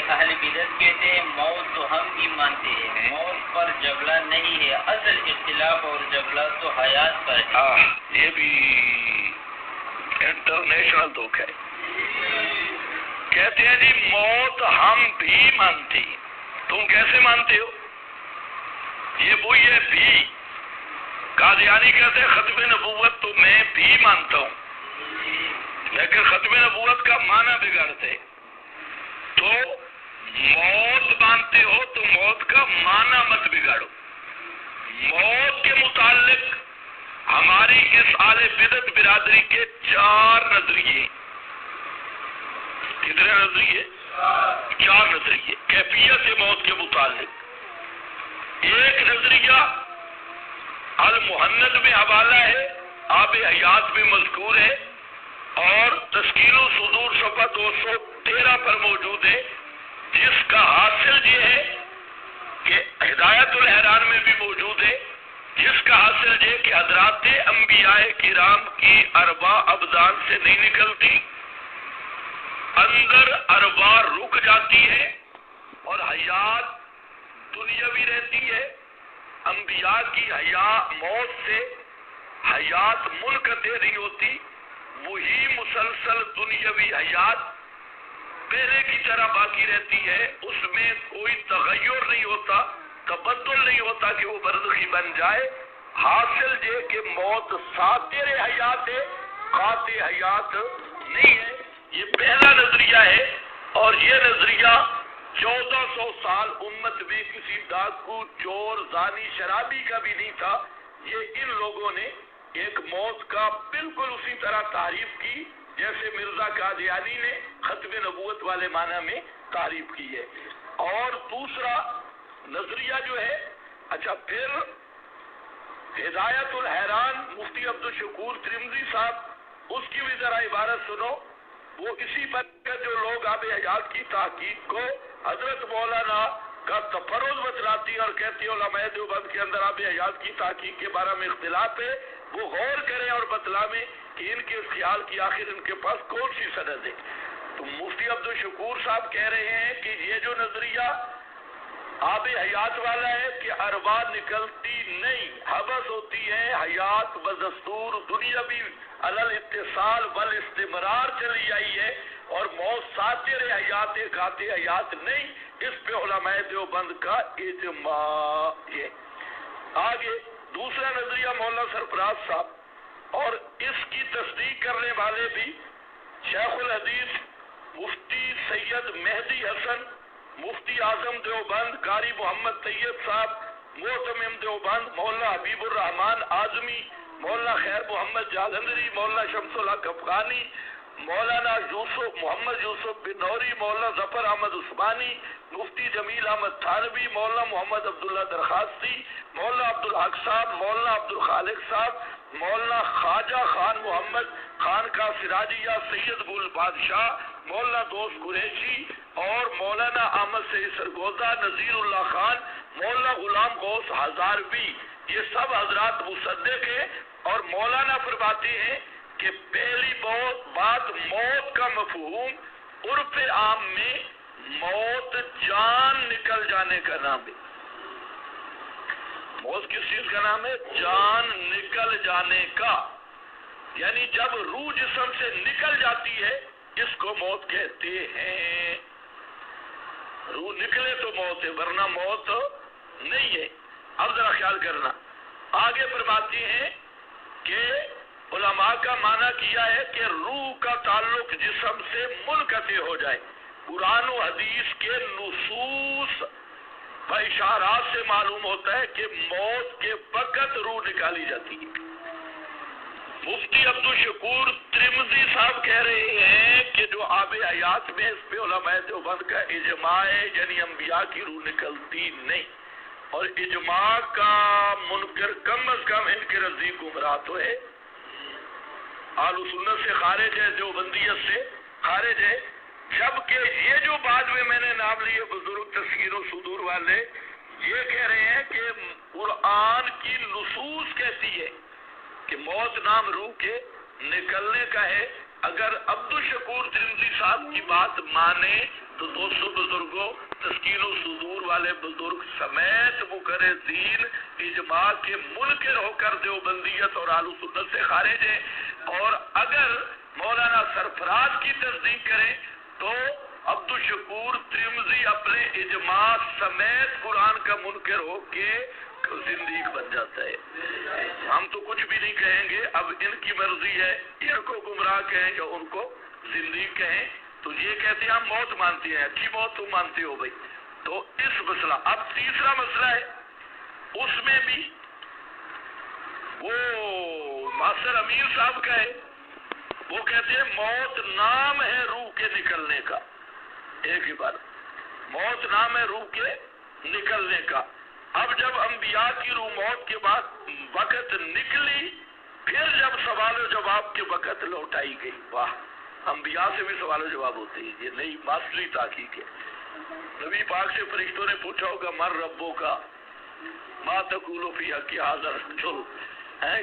اہل بدعت کہتے ہیں موت تو ہم بھی مانتے ہیں، موت پر جبلہ نہیں ہے، اصل اختلاف اور جبلہ تو حیات پر ہے۔ یہ بھی انٹرنیشنل دکھ ہے۔ کہتے ہیں جی موت ہم بھی مانتے ہیں۔ تم کیسے مانتے ہو؟ یہ وہی ہے بھی۔ قادیانی کہتے ہیں ختم نبوت تو میں بھی مانتا ہوں، لیکن ختم نبوت کا معنی بگڑتے۔ تو موت مانتے ہو تو موت کا معنی مت بگاڑو۔ موت کے متعلق ہماری اس اہل بدعت برادری کے 4 نظریے۔ کتنے نظریے؟ 4 نظریے کیفیت موت کے متعلق۔ ایک نظریہ المحند میں حوالہ ہے، آب حیات میں مذکور ہے اور تذکیر الصدور صفحہ 213 پر موجود ہے، جس کا حاصل یہ ہے کہ ہدایت الحیران میں بھی موجود ہے، جس کا حاصل یہ کہ حضرات انبیاء کرام کی ارواح ابدان سے نہیں نکلتی، اندر ارواح رک جاتی ہے اور حیات دنیاوی رہتی ہے۔ انبیاء کی موت سے حیات منقطع نہیں ہوتی، وہی مسلسل دنیاوی حیات پہلے کی طرح باقی رہتی ہے، اس میں کوئی تغیر نہیں ہوتا، تبدل نہیں ہوتا کہ وہ برزخی بن جائے۔ حاصل یہ کہ موت ساتر حیات ہے، قاطع حیات نہیں ہے۔ یہ پہلا نظریہ ہے اور یہ نظریہ 1400 سال امت میں کسی ڈاکو، چور، زانی، شرابی کا بھی نہیں تھا۔ یہ ان لوگوں نے ایک موت کا بالکل اسی طرح تعریف کی جیسے مرزا قادیانی نے ختم نبوت والے معنی میں تعریف کی ہے۔ اور دوسرا نظریہ جو ہے، اچھا پھر ہدایت الحیران مفتی عبدالشکور ترمذی صاحب، اس کی بھی ذرا عبارت سنو۔ وہ اسی پر جو لوگ آب حیات کی تحقیق کو حضرت مولانا کا تفرد بتلاتی ہے اور کہتی ہے علماء دیوبند کے اندر آب حیات کی تحقیق کے بارے میں اختلاف ہے، وہ غور کریں اور بتلائیں کہ ان کے اس خیال کی آخر ان کے پاس کون سی سند ہے۔ تو مفتی عبدالشکور صاحب کہہ رہے ہیں کہ یہ جو نظریہ آب حیات والا ہے کہ ارواح نکلتی نہیں، حبس ہوتی ہے، حیات بدستور دنیاوی علل اتصال والاستمرار چلی آئی ہے اور موت ساتر حیات قاطع حیات نہیں، اس پہ علماء دیوبند کا اجماع ہے۔ آگے دوسرا نظریہ مولانا سرفراز صاحب، اور اس کی تصدیق کرنے والے بھی شیخ الحدیث مفتی سید مہدی حسن، مفتی اعظم دیوبند قاری محمد طیب صاحب، معتمم دیوبند مولانا حبیب الرحمان اعظمی، مولانا خیر محمد جالندری، مولانا شمس الحق افغانی، مولانا محمد یوسف بن نوری، مولانا ظفر احمد عثمانی، مفتی جمیل احمد تھانوی، مولانا محمد عبداللہ درخواستی، مولانا عبدالحق صاحب، مولانا عبدالخالق صاحب، مولانا خواجہ خان محمد خان کا سراجیہ، سید گل بادشاہ، مولانا دوست قریشی اور مولانا احمد سید سرگوزہ، نذیر اللہ خان، مولانا غلام غوث ہزاروی، یہ سب حضرات مصدق ہیں اور مولانا فرماتے ہیں کہ پہلی بات موت کا مفہوم عرف عام میں موت جان نکل جانے کا نام ہے۔ موت کس چیز کا نام ہے؟ جان نکل جانے کا، یعنی جب روح جسم سے نکل جاتی ہے اس کو موت کہتے ہیں۔ روح نکلے تو موت ہے، ورنہ موت نہیں ہے۔ اب ذرا خیال کرنا، آگے فرماتے ہیں کہ علماء کا معنی کیا ہے کہ روح کا تعلق جسم سے منقطع ہو جائے۔ قرآن و حدیث کے نصوص و اشارات سے معلوم ہوتا ہے کہ موت کے وقت روح نکالی جاتی ہے۔ مفتی عبدالشکور ترمذی صاحب کہہ رہے ہیں کہ جو آب حیات میں اس پہ علماء دیوبند کا اجماع ہے، یعنی انبیاء کی روح نکلتی نہیں، اور اجماع کا منکر کم از کم ان کے نزدیک گمراہ تو ہے، اہل سنت سے خارج ہے، دیوبندیت سے خارج ہے۔ جبکہ یہ جو بعد میں نے نام لیے بزرگ تذکیر و صدور والے، یہ کہہ رہے ہیں کہ قرآن کی نصوص کہتی ہے کہ موت نام روح کے نکلنے کا ہے۔ اگر عبدالشکور ترمذی صاحب کی بات مانے تو دوستوں بزرگوں، تسکین و صدور والے بزرگ سمیت مقررین اجماع کے منکر ہو کر دیوبندیت اور اہل سنت سے خارج ہیں، اور اگر مولانا سرفراز کی تصدیق کریں تو عبدالشکور ترمذی اپنے اجماع سمیت قرآن کا منکر ہو کے زندیق بن جاتا ہے۔ ہم تو کچھ بھی نہیں کہیں گے، اب ان کی مرضی ہے، ان کو گمراہ کہیں یا ان کو زندیق کہیں۔ تو یہ کہتے ہیں ہم موت مانتے ہیں، اچھی موت تم مانتے ہو بھائی۔ تو اس مسئلہ، اب تیسرا مسئلہ ہے، اس میں بھی وہ ماسٹر امیر صاحب کا ہے، وہ کہتے ہیں موت نام ہے روح کے نکلنے کا۔ ایک ہی بات، موت نام ہے روح کے نکلنے کا۔ اب جب انبیاء کی روح موت کے بعد وقت نکلی، پھر جب سوال و جواب کے وقت لوٹائی گئی، واہ، انبیاء سے بھی سوال و جواب ہوتے ہیں، یہ نئی ماسٹری تحقیق ہے۔ نبی پاک سے فرشتوں نے پوچھا ہوگا من ربوں کا، ما تقول فی حق ھذا الرجل،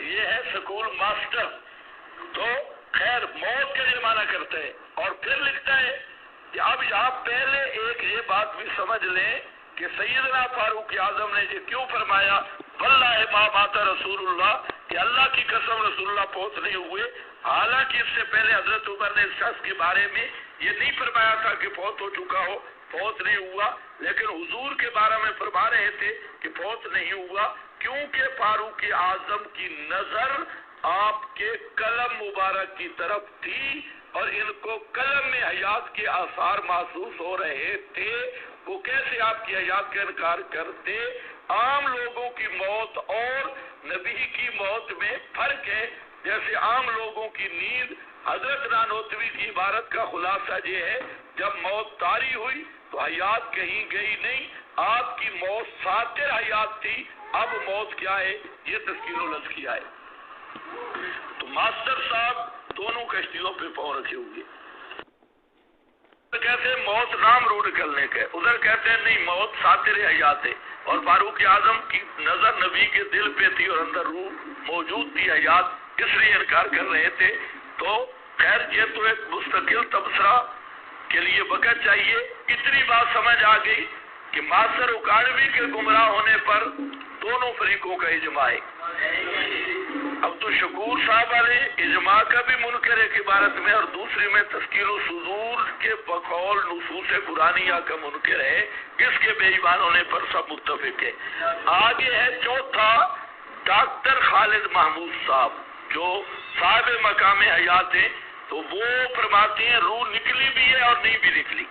یہ ہے سکول ماسٹر۔ تو خیر، موت کا یہ معنی کرتا ہے، اور پھر لکھتا ہے کہ اب یہاں پہلے ایک یہ بات بھی سمجھ لیں کہ سیدنا فاروق اعظم نے یہ کیوں فرمایا واللہ ما مات رسول اللہ، کہ اللہ کی قسم رسول اللہ فوت نہیں ہوئے، حالانکہ اس سے پہلے حضرت عمر نے اس شخص کے بارے میں یہ نہیں فرمایا تھا کہ فوت ہو چکا ہو، فوت نہیں ہوا، لیکن حضور کے بارے میں فرما رہے تھے کہ فوت نہیں ہوا، کیونکہ فاروق اعظم کی نظر آپ کے قلم مبارک کی طرف تھی اور ان کو قلم میں حیات کے آثار محسوس ہو رہے تھے۔ وہ کیسے آپ کی حیات کا انکار کرتے؟ عام لوگوں کی موت اور نبی کی موت میں فرق ہے۔ جیسے عام لوگوں کی نیند، حضرت نانوتوی کی عبارت کا خلاصہ یہ ہے جب موت طاری ہوئی تو حیات کہیں گئی نہیں، آپ کی موت ساتر حیات تھی، اب موت کیا ہے؟ یہ تذکیر النفس کیا ہے۔ تو ماسٹر صاحب دونوں کشتیوں پہ پاؤں رکھے ہوئے، کہتے ہیں موت نام روح نکلنے کا، ادھر کہتے ہیں نہیں، موت ساتر حیات ہے، اور فاروق اعظم کی نظر نبی کے دل پہ تھی اور اندر روح موجود تھی، حیات، اس لیے انکار کر رہے تھے۔ تو خیر، یہ تو ایک مستقل تبصرہ کے لیے وقت چاہیے۔ اتنی بات سمجھ آ گئی کہ ماسٹر اکاڑوی کے گمراہ ہونے پر دونوں فریقوں کا اجماع ہے۔ عبدالشکور صاحب والے اجماع کا بھی منکر ایک عبارت میں، اور دوسری میں تذکیر و صدور کے بقول نصوص قرآنیہ کا منکر ہے، اس کے بے ایمان ہونے پر سب متفق ہے۔ آگے ہے چوتھا، ڈاکٹر خالد محمود صاحب جو صاحب مقام حیات ہیں، تو وہ فرماتے ہیں روح نکلی بھی ہے اور نہیں بھی نکلی۔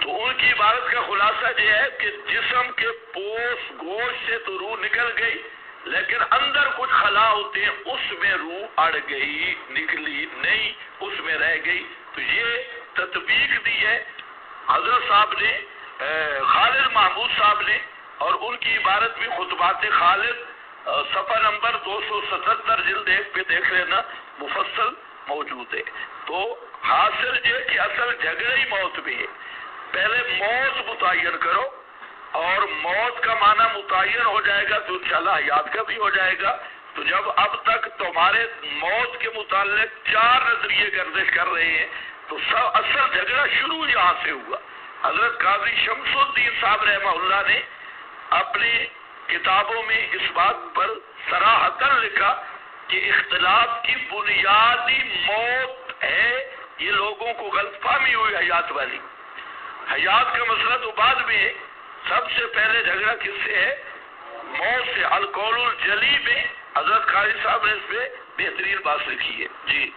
تو ان کی عبارت کا خلاصہ یہ ہے کہ جسم کے پوست گوشت سے تو روح نکل گئی، لیکن اندر کچھ خلا ہوتے ہیں، اس میں روح اڑ گئی، نکلی نہیں، اس میں رہ گئی۔ تو یہ تطبیق دی ہے حضرت صاحب نے، خالد محمود صاحب نے، اور ان کی عبارت بھی خطبات خالد صفحہ نمبر 277 جلد 1 پہ دیکھ لینا، مفصل موجود ہے۔ تو حاصل یہ کہ اصل جھگڑے ہی موت میں ہے، پہلے موت متعین کرو، اور موت کا معنی متعین ہو جائے گا تو انشاءاللہ حیات کا بھی ہو جائے گا۔ تو جب اب تک تمہارے موت کے متعلق 4 نظریے گردش کر رہے ہیں، تو سب اصل جھگڑا شروع یہاں سے ہوا۔ حضرت قاضی شمس الدین صاحب رحمہ اللہ نے اپنی کتابوں میں اس بات پر صراحتاً لکھا کہ اختلاف کی بنیادی موت ہے، یہ لوگوں کو غلط فہمی ہوئی حیات والی۔ حیات کا مسئلہ تو بعد میں ہے، سب سے پہلے جھگڑا کس سے ہے؟ موت سے۔ القول الجلی میں حضرت قاضی صاحب نے اس پہ بہترین بات لکھی ہے۔ جی